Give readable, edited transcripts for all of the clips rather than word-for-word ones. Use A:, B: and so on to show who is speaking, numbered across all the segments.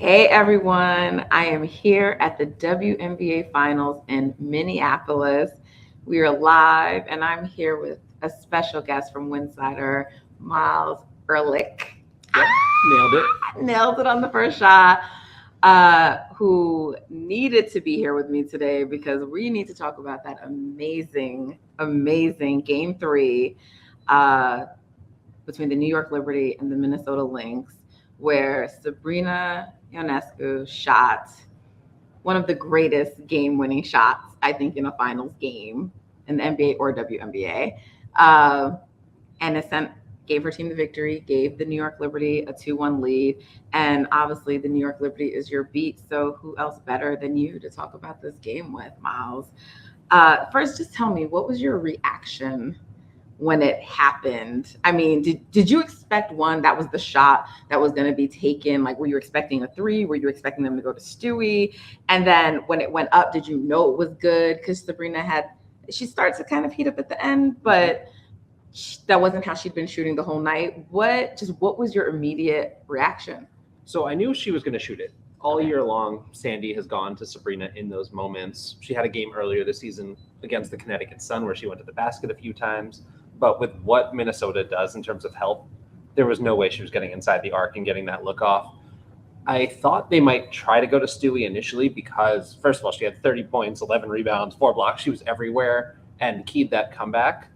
A: Hey everyone, I am here at the WNBA Finals in Minneapolis. We are live, and I'm here with a special guest from Winsider, Myles Ehrlich.
B: Yep, nailed it.
A: Nailed it on the first shot. Who needed to be here with me today because we need to talk about that amazing game three uh, between the New York Liberty and the Minnesota Lynx, where Sabrina Ionescu shot one of the greatest game-winning shots, I think, in a finals game in the NBA or WNBA. And it gave her team the victory, gave the New York Liberty a 2-1 lead. And obviously the New York Liberty is your beat. So who else better than you to talk about this game with, Myles? First, just tell me, what was your reaction when it happened? I mean, did you expect one that was the shot that was going to be taken? Like, were you expecting a three? Were you expecting them to go to Stewie? And then when it went up, did you know it was good? Because Sabrina she starts to kind of heat up at the end, but that wasn't how she'd been shooting the whole night. What was your immediate reaction?
B: So I knew she was going to shoot it. All year long, Sandy has gone to Sabrina in those moments. She had a game earlier this season against the Connecticut Sun where she went to the basket a few times. But with what Minnesota does in terms of help, there was no way she was getting inside the arc and getting that look off. I thought they might try to go to Stewie initially because, first of all, she had 30 points, 11 rebounds, 4 blocks. She was everywhere and keyed that comeback.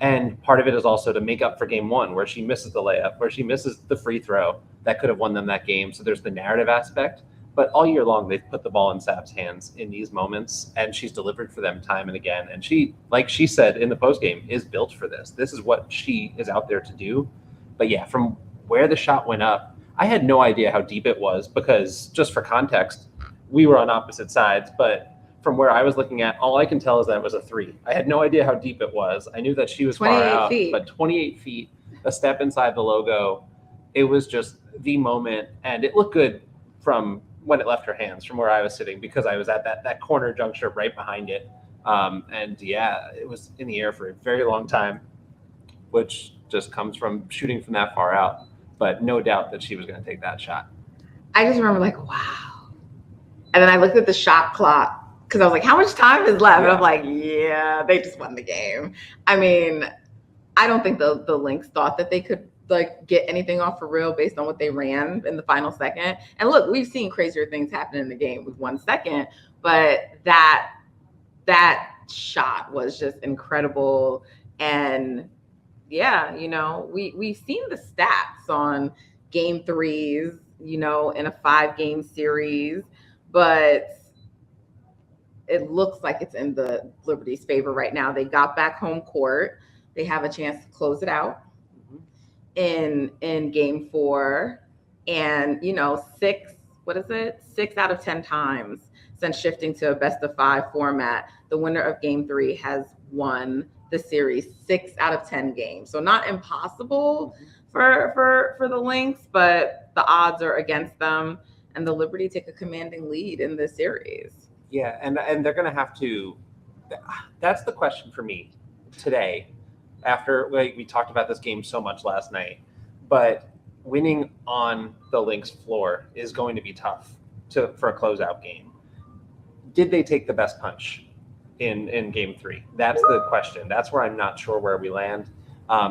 B: And part of it is also to make up for game one, where she misses the layup, where she misses the free throw that could have won them that game. So there's the narrative aspect. But all year long, they've put the ball in Sab's hands in these moments, and she's delivered for them time and again. And she, like she said in the postgame, is built for this. This is what she is out there to do. But yeah, from where the shot went up, I had no idea how deep it was because, just for context, we were on opposite sides. But from where I was looking at, all I can tell is that it was a three. I had no idea how deep it was. I knew that she was far out, but 28 feet, a step inside the logo. It was just the moment, and it looked good from when it left her hands, from where I was sitting, because I was at that corner juncture right behind it. And yeah, it was in the air for a very long time, which just comes from shooting from that far out. But no doubt that she was going to take that shot.
A: I just remember wow. And then I looked at the shot clock, because I was like, how much time is left? Yeah. And I'm like, yeah, they just won the game. I mean, I don't think the Lynx thought that they could get anything off for real based on what they ran in the final second. And look, we've seen crazier things happen in the game with 1 second, but that shot was just incredible. And yeah, we've seen the stats on game threes, in a 5-game series, but it looks like it's in the Liberty's favor right now. They got back home court. They have a chance to close it out in game 4. And, 6 out of 10 times since shifting to a best of 5 format, the winner of game 3 has won the series 6 out of 10 games. So not impossible for the Lynx, but the odds are against them, and the Liberty take a commanding lead in this series.
B: Yeah, and they're going to have to – that's the question for me today after we talked about this game so much last night. But winning on the Lynx floor is going to be tough for a closeout game. Did they take the best punch in game 3? That's the question. That's where I'm not sure where we land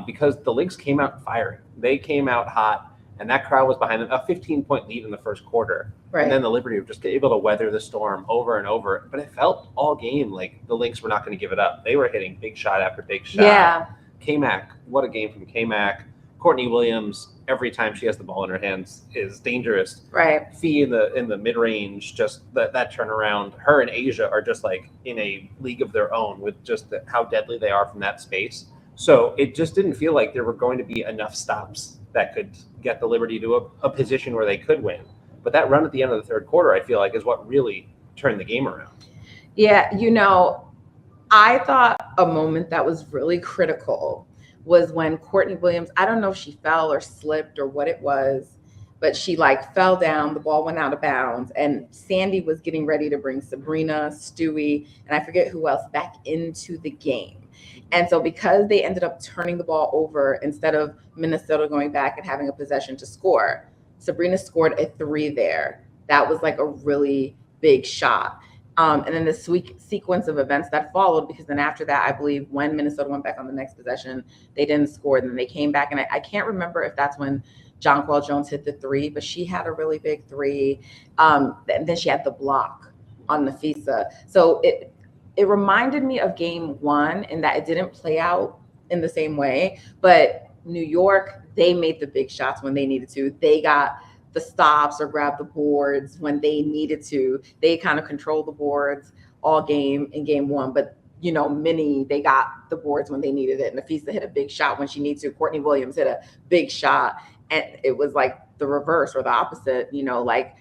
B: because the Lynx came out firing. They came out hot, and that crowd was behind them. A 15-point lead in the first quarter. Right. And then the Liberty were just able to weather the storm over and over. But it felt all game like the Lynx were not going to give it up. They were hitting big shot after big shot.
A: Yeah.
B: K-Mac, what a game from K-Mac. Courtney Williams, every time she has the ball in her hands, is dangerous.
A: Right.
B: Fee in the mid-range, just that turnaround. Her and Asia are just like in a league of their own with just how deadly they are from that space. So it just didn't feel like there were going to be enough stops that could get the Liberty to a position where they could win. But that run at the end of the third quarter, I feel like, is what really turned the game around.
A: Yeah, I thought a moment that was really critical was when Courtney Williams, I don't know if she fell or slipped or what it was, but she fell down, the ball went out of bounds, and Sandy was getting ready to bring Sabrina, Stewie, and I forget who else back into the game. And so because they ended up turning the ball over instead of Minnesota going back and having a possession to score, Sabrina scored a 3 there. that was like a really big shot. And then the sequence of events that followed, because then after that, I believe when Minnesota went back on the next possession, they didn't score. Then they came back, and I can't remember if that's when Jonquel Jones hit the three, but she had a really big three. And then she had the block on Nafisa. So it reminded me of game one in that it didn't play out in the same way, but New York, they made the big shots when they needed to. They got the stops or grabbed the boards when they needed to. They kind of controlled the boards all game in game one, but Minnie, they got the boards when they needed it. Nafisa hit a big shot when she needed to. Courtney Williams hit a big shot, and it was like the reverse or the opposite, like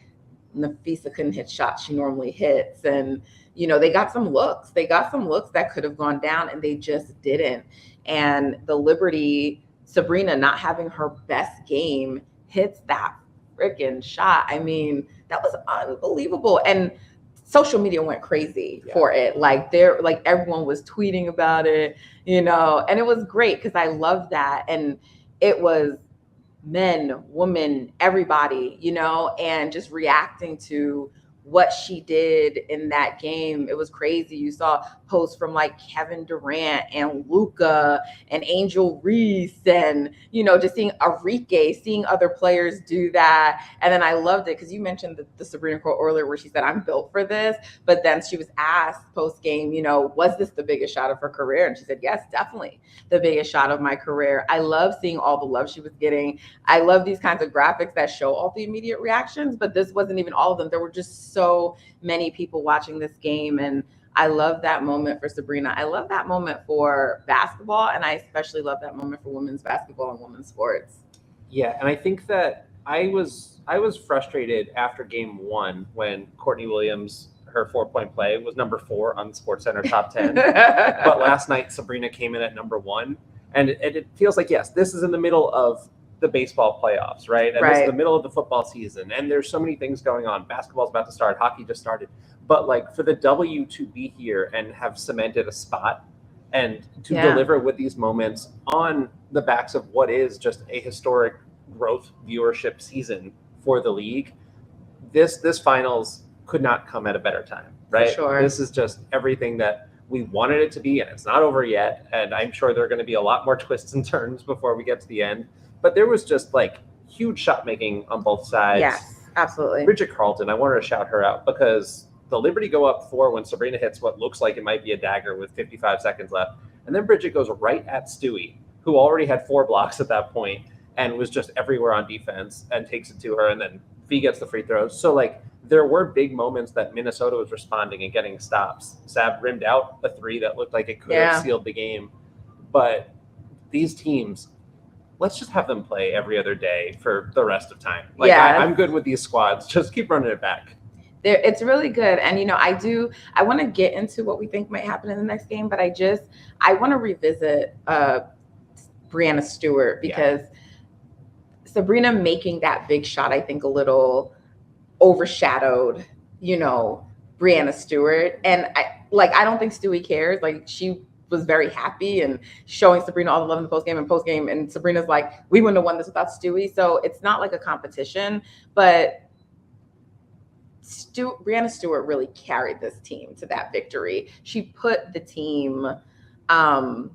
A: Nafisa couldn't hit shots she normally hits. And, they got some looks. They got some looks that could have gone down, and they just didn't. And the Liberty, Sabrina not having her best game, hits that freaking shot. I mean, that was unbelievable. And social media went crazy for it. Like everyone was tweeting about it, and it was great because I loved that. And it was men, women, everybody, and just reacting to what she did in that game. It was crazy. You saw posts from like Kevin Durant and Luca and Angel Reese and, just seeing Enrique, seeing other players do that. And then I loved it because you mentioned the Sabrina quote earlier where she said, "I'm built for this." But then she was asked post game, was this the biggest shot of her career? And she said, "Yes, definitely the biggest shot of my career." I love seeing all the love she was getting. I love these kinds of graphics that show all the immediate reactions, but this wasn't even all of them. There were just so many people watching this game, and I love that moment for Sabrina. I love that moment for basketball, and I especially love that moment for women's basketball and women's sports.
B: Yeah, and I think that I was frustrated after game one when Courtney Williams, her 4-point play was number 4 on SportsCenter top 10. But last night Sabrina came in at number 1, and it feels like, yes, this is in the middle of the baseball playoffs, right? And this is the middle of the football season, and there's so many things going on. Basketball's about to start, hockey just started. But like for the W to be here and have cemented a spot and to deliver with these moments on the backs of what is just a historic growth viewership season for the league, this finals could not come at a better time, right?
A: Sure.
B: This is just everything that we wanted it to be, and it's not over yet. And I'm sure there are going to be a lot more twists and turns before we get to the end. But there was just like huge shot making on both sides.
A: Yes, absolutely.
B: Bridget Carlton, I wanted to shout her out because the Liberty go up 4 when Sabrina hits what looks like it might be a dagger with 55 seconds left. And then Bridget goes right at Stewie, who already had 4 blocks at that point and was just everywhere on defense, and takes it to her. And then Fee gets the free throws. So like there were big moments that Minnesota was responding and getting stops. Sab rimmed out a 3 that looked like it could have sealed the game. But these teams, let's just have them play every other day for the rest of time. Like I'm good with these squads. Just keep running it back.
A: It's really good. And, I want to get into what we think might happen in the next game, but I want to revisit Breanna Stewart because Sabrina making that big shot, I think a little overshadowed, Breanna Stewart. And I don't think Stewie cares. Like she was very happy and showing Sabrina all the love in the postgame, and Sabrina's like, we wouldn't have won this without Stewie. So it's not like a competition, but Breanna Stewart really carried this team to that victory. She put the team on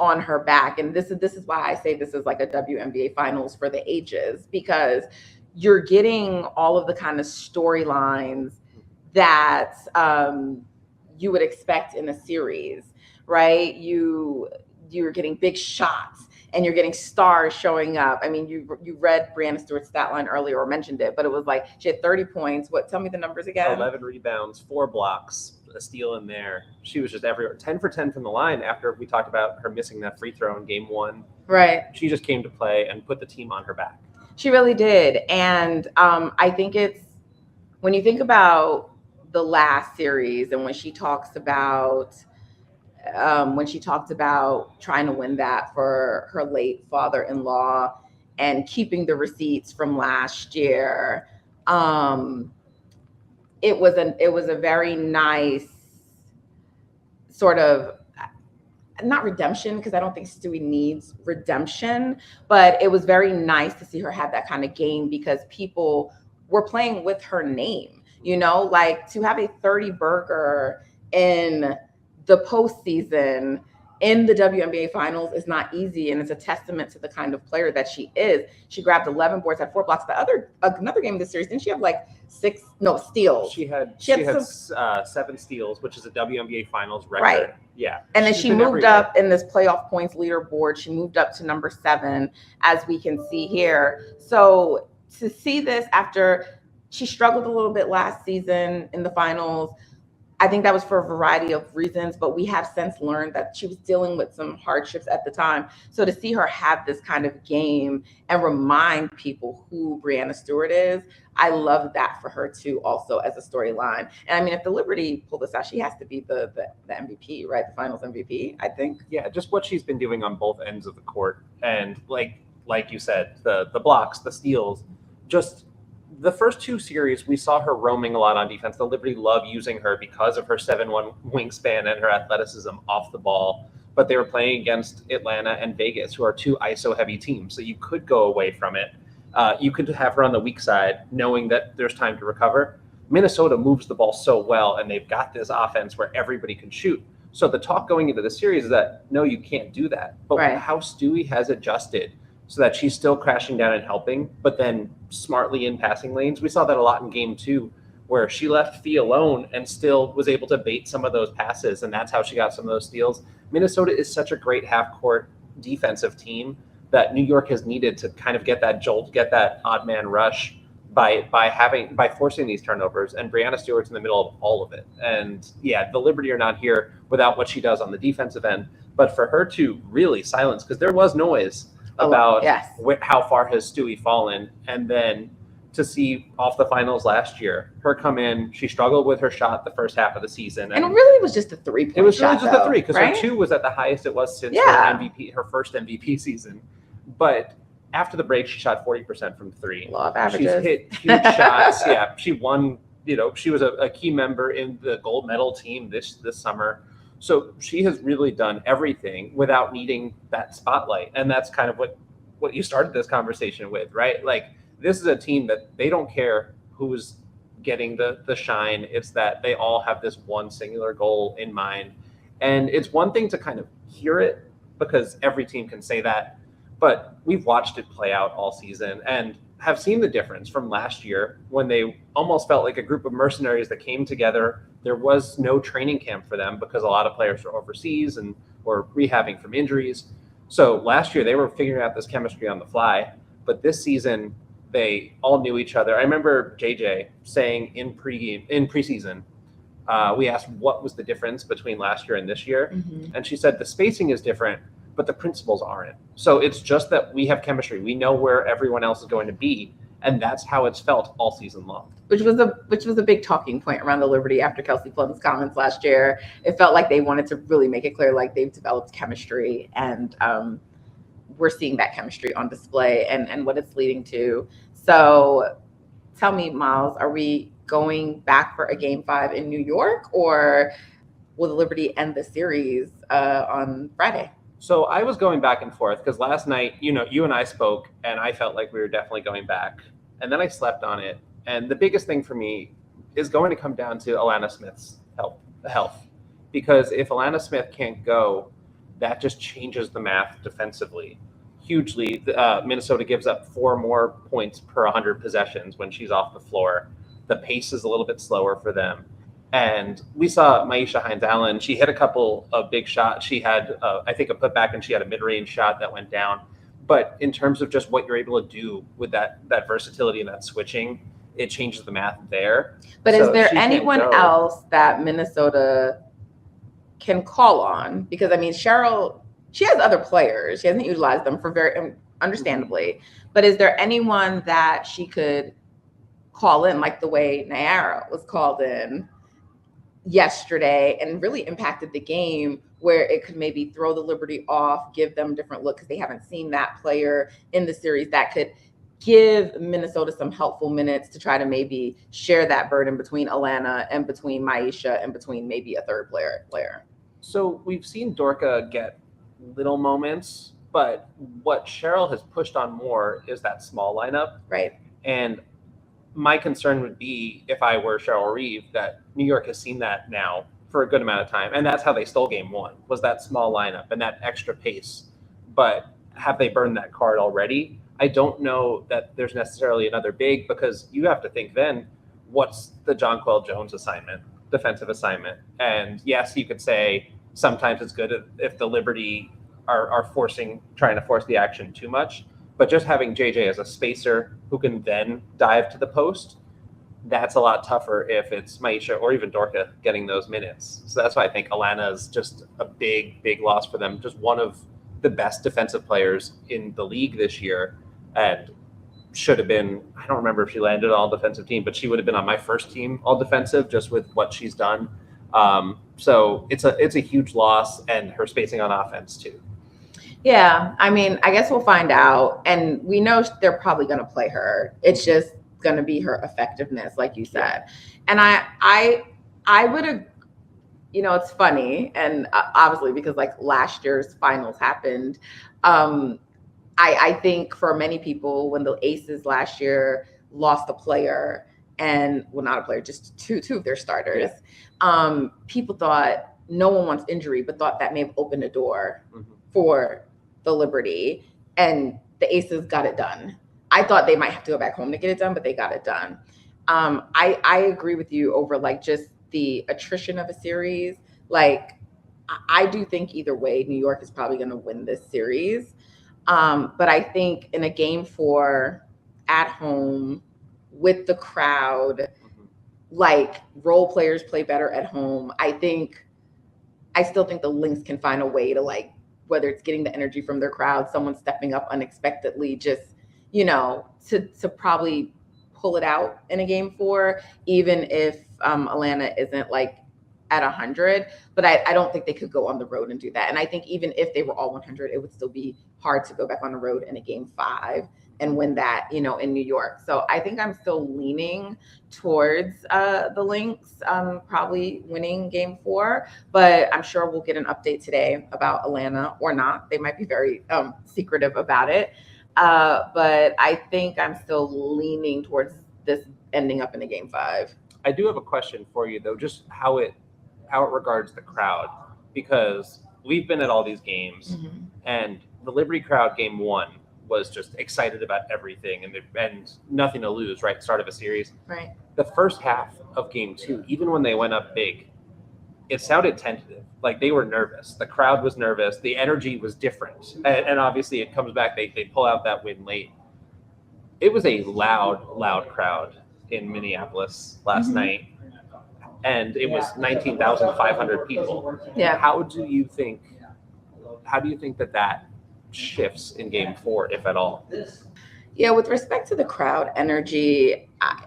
A: her back. And this is why I say this is like a WNBA Finals for the ages, because you're getting all of the kind of storylines that you would expect in a series, right? You're getting big shots and you're getting stars showing up. I mean, you read Breanna Stewart's stat line earlier or mentioned it, but it was like she had 30 points. Tell me the numbers again.
B: 11 rebounds, 4 blocks, a steal in there. She was just everywhere. 10 for 10 from the line after we talked about her missing that free throw in game 1.
A: Right.
B: She just came to play and put the team on her back.
A: She really did. And I think it's, when you think about the last series and when she talked about trying to win that for her late father-in-law and keeping the receipts from last year, it was a very nice sort of, not redemption, because I don't think Stewie needs redemption, but it was very nice to see her have that kind of game, because people we're playing with her name, like to have a 30 burger in the postseason in the WNBA Finals is not easy, and it's a testament to the kind of player that she is. She grabbed 11 boards, had 4 blocks. Another game of this series, didn't she have like steals?
B: She had 7 steals, which is a WNBA Finals record.
A: Right.
B: Yeah.
A: And then she moved up in this playoff points leaderboard. She moved up to number 7, as we can see here. So to see this after she struggled a little bit last season in the finals, I think that was for a variety of reasons, but we have since learned that she was dealing with some hardships at the time. So to see her have this kind of game and remind people who Breanna Stewart is, I love that for her too, also as a storyline. And I mean, if the Liberty pull this out, she has to be the MVP, right? The Finals MVP, I think.
B: Yeah, just what she's been doing on both ends of the court, and like you said, the blocks, the steals, just. The first 2 series, we saw her roaming a lot on defense. The Liberty love using her because of her 7'1" wingspan and her athleticism off the ball. But they were playing against Atlanta and Vegas, who are 2 ISO-heavy teams. So you could go away from it. You could have her on the weak side, knowing that there's time to recover. Minnesota moves the ball so well, and they've got this offense where everybody can shoot. So the talk going into the series is that, no, you can't do that. But how Stewie has adjusted so that she's still crashing down and helping, but then smartly in passing lanes. We saw that a lot in game 2, where she left Fee alone and still was able to bait some of those passes, and that's how she got some of those steals. Minnesota is such a great half-court defensive team that New York has needed to kind of get that jolt, get that odd man rush by forcing these turnovers, and Breanna Stewart's in the middle of all of it. And yeah, the Liberty are not here without what she does on the defensive end, but for her to really silence, because there was noise about how far has Stewie fallen, and then to see off the finals last year, her come in, she struggled with her shot the first half of the season.
A: And it really was just a 3-point shot.
B: It was really just a 3, because her 2 was at the highest it was since her first MVP season. But after the break, she shot 40% from 3.
A: Law of averages.
B: She's hit huge shots. Yeah, she won, she was a key member in the gold medal team this summer. So she has really done everything without needing that spotlight. And that's kind of what you started this conversation with, right? Like, this is a team that they don't care who's getting the shine. It's that they all have this one singular goal in mind. And it's one thing to kind of hear it, because every team can say that. But we've watched it play out all season and have seen the difference from last year, when they almost felt like a group of mercenaries that came together. There was no training camp for them because a lot of players were overseas and were rehabbing from injuries. So last year they were figuring out this chemistry on the fly, but this season they all knew each other. I remember JJ saying in preseason, we asked what was the difference between last year and this year. Mm-hmm. And she said the spacing is different, but the principles aren't. So it's just that we have chemistry. We know where everyone else is going to be. And that's how it's felt all season long. Which was
A: a big talking point around the Liberty after Kelsey Plum's comments last year. It felt like they wanted to really make it clear, like, they've developed chemistry, and we're seeing that chemistry on display and what it's leading to. So tell me, Myles, are we going back for a game 5 in New York, or will the Liberty end the series on Friday?
B: So I was going back and forth, because last night, you and I spoke, and I felt like we were definitely going back. And then I slept on it. And the biggest thing for me is going to come down to Alana Smith's health. Because if Alana Smith can't go, that just changes the math defensively hugely. Minnesota gives up 4 more points per 100 possessions when she's off the floor. The pace is a little bit slower for them. And we saw Myles Hines-Allen. She hit a couple of big shots. She had, I think, a putback, and she had a mid-range shot that went down. But in terms of just what you're able to do with that versatility and that switching, it changes the math there.
A: But so is there anyone else that Minnesota can call on? Because, I mean, Cheryl, she has other players. She hasn't utilized them for very understandably. But is there anyone that she could call in, like the way Nayara was called in yesterday and really impacted the game, where it could maybe throw the Liberty off, give them a different look, because they haven't seen that player in the series that could give Minnesota some helpful minutes to try to maybe share that burden between Alana and between Myles and between maybe a third player.
B: So we've seen Dorka get little moments, but what Cheryl has pushed on more is that small lineup.
A: Right.
B: And my concern would be, if I were Cheryl Reeve, that New York has seen that now for a good amount of time. And that's how they stole game one, was that small lineup and that extra pace. But have they burned that card already? I don't know that there's necessarily another big, because you have to think then, what's the Jonquel Jones assignment, defensive assignment? And yes, you could say sometimes it's good if the Liberty are trying to force the action too much. But just having JJ as a spacer who can then dive to the post, that's a lot tougher if it's Maisha or even Dorka getting those minutes. So that's why I think Alana is just a big, big loss for them. Just one of the best defensive players in the league this year, and should have been, I don't remember if she landed on all defensive team, but she would have been on my first team all defensive just with what she's done. So it's a huge loss, and her spacing on offense too.
A: Yeah, I mean, I guess we'll find out, and we know they're probably going to play her. It's just going to be her effectiveness, like you said. And I would have, it's funny, and obviously because like last year's finals happened, I think for many people, when the Aces last year lost a player, and well, not a player, just two of their starters, people thought no one wants injury, but thought that may have opened a door for the Liberty, and the Aces got it done. I thought they might have to go back home to get it done, but they got it done. I agree with you over like just the attrition of a series. Like, I do think either way, New York is probably going to win this series. But I think in a game 4 at home with the crowd, like role players play better at home. I still think the Lynx can find a way to, like, whether it's getting the energy from their crowd, someone stepping up unexpectedly, just, to probably pull it out in a game 4, even if Atlanta isn't like at 100. But I don't think they could go on the road and do that. And I think even if they were all 100, it would still be hard to go back on the road in a game 5 and win that, in New York. So I think I'm still leaning towards the Lynx probably winning game 4, but I'm sure we'll get an update today about Atlanta or not. They might be very secretive about it. But I think I'm still leaning towards this ending up in a game 5.
B: I do have a question for you though, just how it regards the crowd, because we've been at all these games and the Liberty crowd game 1 was just excited about everything and nothing to lose, right? Start of a series.
A: Right.
B: The first half of game 2, even when they went up big, it sounded tentative. Like they were nervous. The crowd was nervous. The energy was different. And obviously it comes back. They pull out that win late. It was a loud crowd in Minneapolis last night. And it was 19,500 people.
A: Yeah.
B: How do you think that shifts in game 4, if at all?
A: Yeah, with respect to the crowd energy, I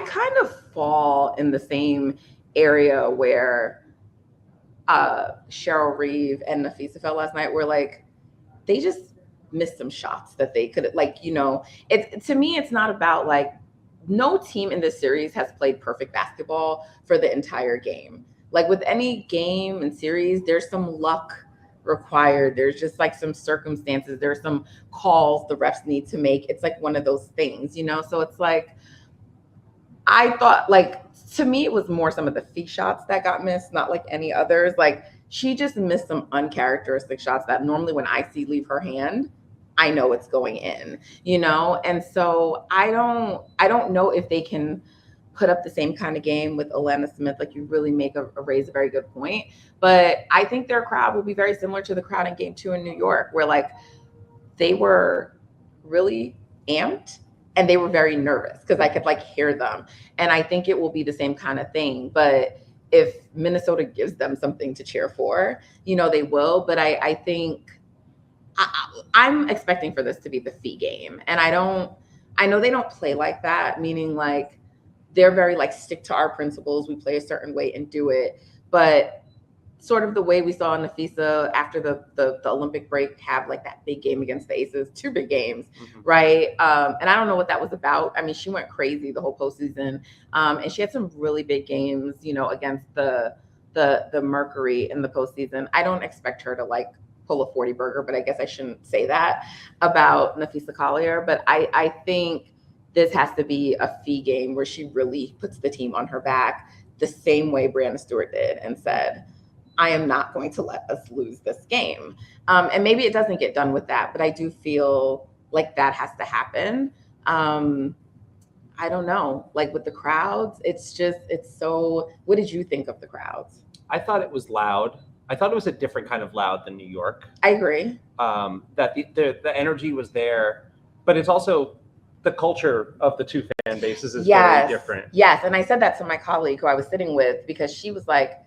A: kind of fall in the same area where Cheryl Reeve and Nafisa fell last night, where like they just missed some shots that they could, like, to me, it's not about like, no team in this series has played perfect basketball for the entire game. Like with any game and series, there's some luck required. There's just like some circumstances. There's some calls the refs need to make. It's like one of those things, So it's like, I thought, like, to me, it was more some of the fee shots that got missed, not like any others. Like, she just missed some uncharacteristic shots that normally when I see leave her hand, I know it's going in, And so I don't know if they can put up the same kind of game with Alana Smith. Like, you really raise a very good point. But I think their crowd will be very similar to the crowd in game 2 in New York, where like they were really amped and they were very nervous because I could like hear them. And I think it will be the same kind of thing. But if Minnesota gives them something to cheer for, they will. But I think I'm expecting for this to be the fee game. And I know they don't play like that, meaning like they're very like stick to our principles. We play a certain way and do it. But sort of the way we saw Nafisa after the Olympic break have like that big game against the Aces, 2 big games, right? And I don't know what that was about. I mean, she went crazy the whole postseason, and she had some really big games, against the Mercury in the postseason. I don't expect her to like pull a 40 burger, but I guess I shouldn't say that about Nafisa Collier. But I think this has to be a fee game where she really puts the team on her back the same way Breanna Stewart did and said, I am not going to let us lose this game. And maybe it doesn't get done with that, but I do feel like that has to happen. I don't know, like with the crowds, it's so, what did you think of the crowds?
B: I thought it was loud. I thought it was a different kind of loud than New York.
A: I agree.
B: That the energy was there, but it's also the culture of the two fan bases is very different.
A: Yes, and I said that to my colleague who I was sitting with because she was like,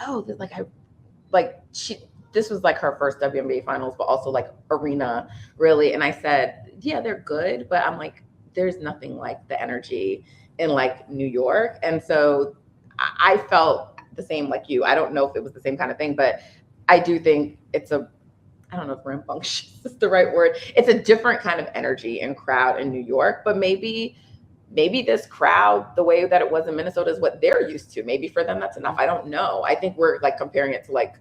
A: "Oh, this was like her first WNBA Finals, but also like arena, really." And I said, "Yeah, they're good, but I'm like, there's nothing like the energy in like New York." And so I felt the same like you. I don't know if it was the same kind of thing, but I do think I don't know if rambunctious is the right word. It's a different kind of energy and crowd in New York, but maybe this crowd, the way that it was in Minnesota, is what they're used to. Maybe for them that's enough. I don't know. I think we're like comparing it to like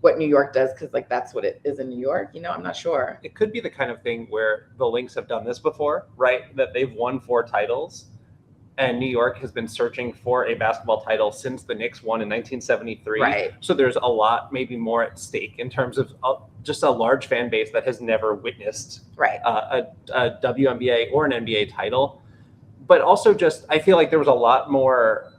A: what New York does because like that's what it is in New York. I'm not sure.
B: It could be the kind of thing where the Lynx have done this before, right? That they've won 4 titles. And New York has been searching for a basketball title since the Knicks won in 1973.
A: Right.
B: So there's a lot, maybe more at stake in terms of just a large fan base that has never witnessed a WNBA or an NBA title. But also just, I feel like there was a lot more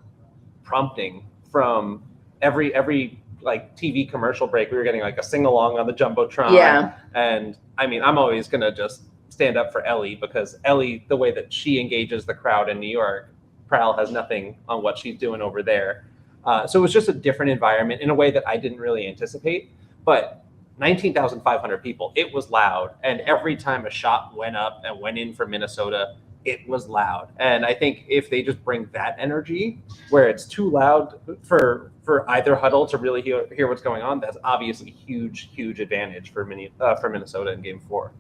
B: prompting from every like TV commercial break. We were getting like a sing along on the Jumbotron.
A: Yeah.
B: And I mean, I'm always going to just stand up for Ellie because Ellie, the way that she engages the crowd in New York, Prowl has nothing on what she's doing over there. So it was just a different environment in a way that I didn't really anticipate. But 19,500 people, it was loud. And every time a shot went up and went in for Minnesota, it was loud. And I think if they just bring that energy where it's too loud for either huddle to really hear what's going on, that's obviously huge advantage for Minnesota in Game 4.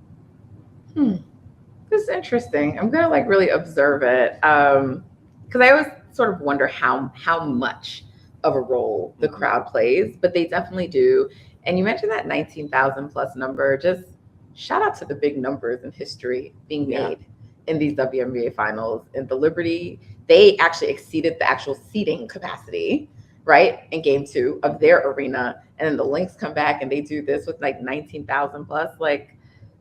A: This is interesting. I'm gonna like really observe it because I always sort of wonder how much of a role the crowd plays, but they definitely do. And you mentioned that 19,000 plus number. Just shout out to the big numbers in history being made in these WNBA finals. And the Liberty, they actually exceeded the actual seating capacity, right, in Game 2 of their arena. And then the Lynx come back and they do this with like 19,000 plus. Like,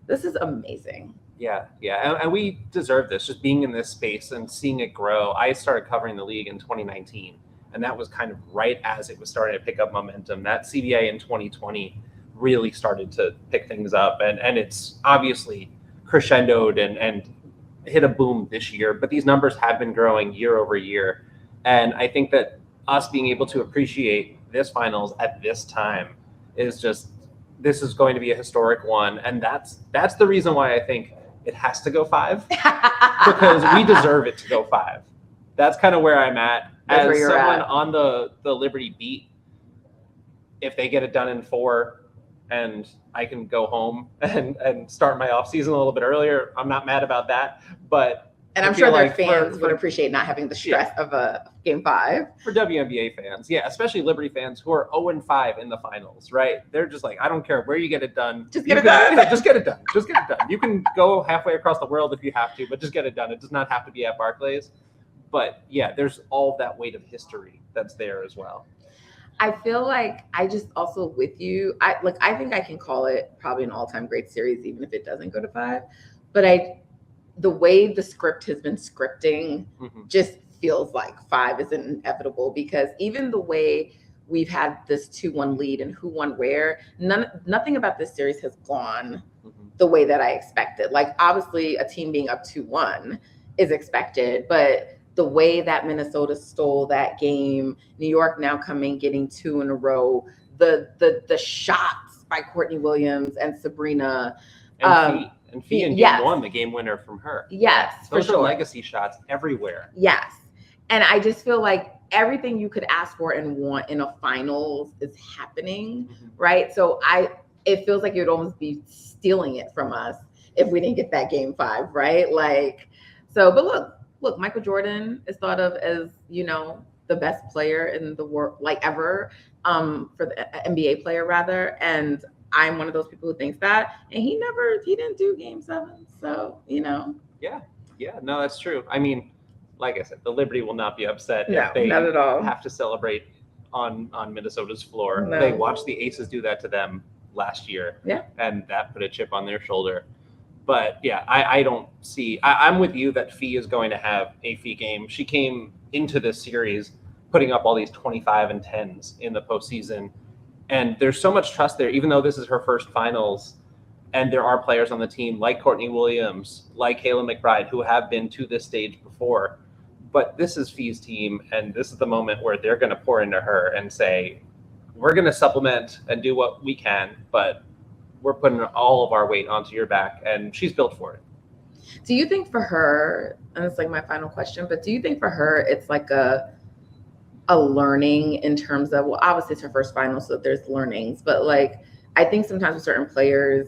A: this is amazing.
B: Yeah. And we deserve this, just being in this space and seeing it grow. I started covering the league in 2019, and that was kind of right as it was starting to pick up momentum. That CBA in 2020 really started to pick things up, and it's obviously crescendoed and hit a boom this year, but these numbers have been growing year over year. And I think that us being able to appreciate this finals at this time is just, this is going to be a historic one. And that's the reason why I think it has to go 5 because we deserve it to go 5. That's kind of where I'm at.
A: That's
B: as someone on the Liberty beat. If they get it done in 4 and I can go home and start my off season a little bit earlier, I'm not mad about that.
A: And I'm sure their fans would appreciate not having the stress of a Game 5.
B: For WNBA fans, especially Liberty fans who are 0-5 in the finals, right? They're just like, I don't care where you get it done.
A: Just get it done.
B: Yeah, just get it done. Just get it done. You can go halfway across the world if you have to, but just get it done. It does not have to be at Barclays. But there's all that weight of history that's there as well.
A: I feel like I just also with you. I think I can call it probably an all-time great series, even if it doesn't go to 5. But the way the script has been scripting just feels like 5 is inevitable because even the way we've had this 2-1 lead and who won where, nothing about this series has gone the way that I expected. Like obviously a team being up 2-1 is expected, but the way that Minnesota stole that game, New York now getting 2 in a row, the shots by Courtney Williams and Sabrina.
B: And Fee in Game 1, the game winner from her.
A: Yes,
B: those are legacy shots everywhere.
A: Yes. And I just feel like everything you could ask for and want in a finals is happening, right? So it feels like it would almost be stealing it from us if we didn't get that Game 5, right? Like, so, but look, Michael Jordan is thought of as, the best player in the world, like ever, for the NBA player rather. And I'm one of those people who thinks that, and he didn't do Game 7. So,
B: Yeah. Yeah, no, that's true. I mean, like I said, the Liberty will not be upset
A: No,
B: if they
A: not at all.
B: have to celebrate on Minnesota's floor.
A: No.
B: They watched the Aces do that to them last year.
A: Yeah.
B: And that put a chip on their shoulder. But yeah, I don't see. I'm with you that Fee is going to have a Fee game. She came into this series putting up all these 25 and 10s in the postseason. And there's so much trust there, even though this is her first finals. And there are players on the team like Courtney Williams, like Kayla McBride, who have been to this stage before. But this is Fee's team, and this is the moment where they're going to pour into her and say, we're going to supplement and do what we can, but we're putting all of our weight onto your back, and she's built for it.
A: Do you think for her, and it's like my final question, but do you think for her it's like a learning in terms of, well, obviously it's her first final, so there's learnings, but like I think sometimes with certain players,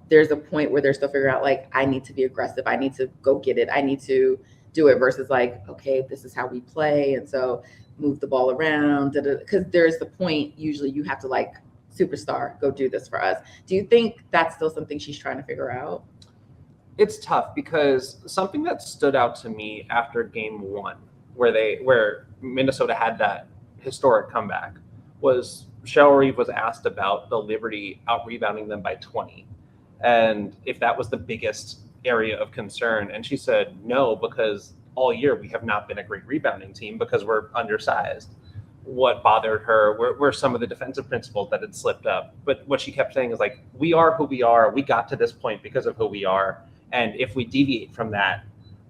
A: there's a point where they're still figuring out, like, I need to be aggressive. I need to go get it. I need to do it versus like, okay, this is how we play. And so move the ball around. Because there's the point, usually you have to like, superstar, go do this for us. Do you think that's still something she's trying to figure out?
B: It's tough because something that stood out to me after game one, where Minnesota had that historic comeback, was Cheryl Reeve was asked about the Liberty out-rebounding them by 20. And if that was the biggest area of concern. And she said, no, because all year we have not been a great rebounding team because we're undersized. What bothered her were some of the defensive principles that had slipped up. But what she kept saying is like, we are who we are. We got to this point because of who we are. And if we deviate from that,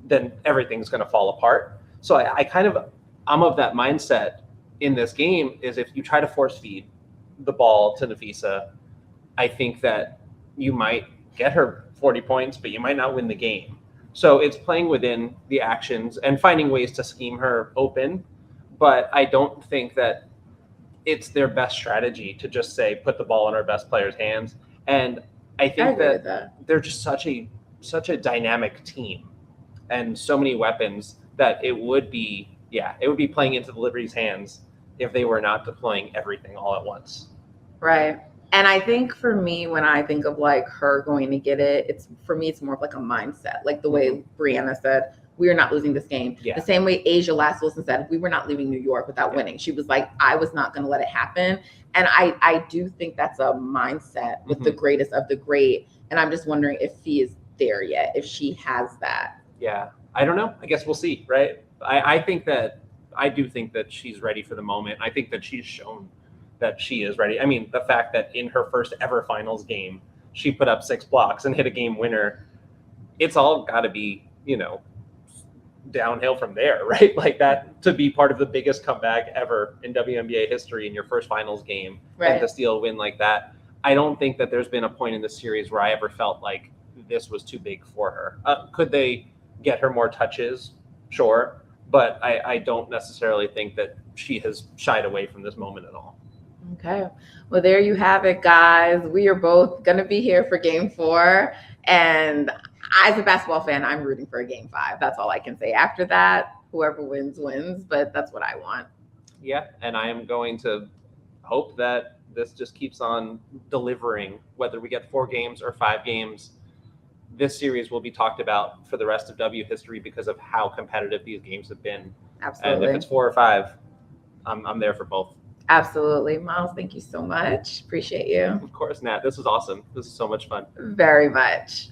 B: then everything's going to fall apart. So I'm of that mindset in this game is if you try to force feed the ball to Nafisa, I think that you might get her 40 points, but you might not win the game. So it's playing within the actions and finding ways to scheme her open. But I don't think that it's their best strategy to just say, put the ball in our best player's hands. And I think that they're just such a dynamic team and so many weapons that it would be playing into the Liberty's hands if they were not deploying everything all at once.
A: Right. And I think for me, when I think of like her going to get it, it's more of like a mindset, like the way Breanna said, we are not losing this game.
B: Yeah.
A: The same way Asia last Wilson said, we were not leaving New York without winning. She was like, I was not going to let it happen. And I do think that's a mindset with the greatest of the great. And I'm just wondering if Fee is there yet, if she has that.
B: Yeah. I don't know. I guess we'll see, right? I do think that she's ready for the moment. I think that she's shown that she is ready. I mean, the fact that in her first ever finals game, she put up 6 blocks and hit a game winner, it's all got to be, downhill from there, right? Like that, to be part of the biggest comeback ever in WNBA history in your first finals game, right, and to steal a win like that. I don't think that there's been a point in the series where I ever felt like this was too big for her. Could they get her more touches? Sure. But I don't necessarily think that she has shied away from this moment at all.
A: Okay. Well, there you have it, guys. We are both going to be here for game 4. And as a basketball fan, I'm rooting for a game 5. That's all I can say. After that, whoever wins, wins. But that's what I want.
B: Yeah. And I am going to hope that this just keeps on delivering, whether we get 4 games or 5 games. This series will be talked about for the rest of W history because of how competitive these games have been.
A: Absolutely.
B: And if it's 4 or 5, I'm there for both.
A: Absolutely. Myles, thank you so much. Appreciate you.
B: Of course, Nat. This was awesome. This is so much fun.
A: Very much.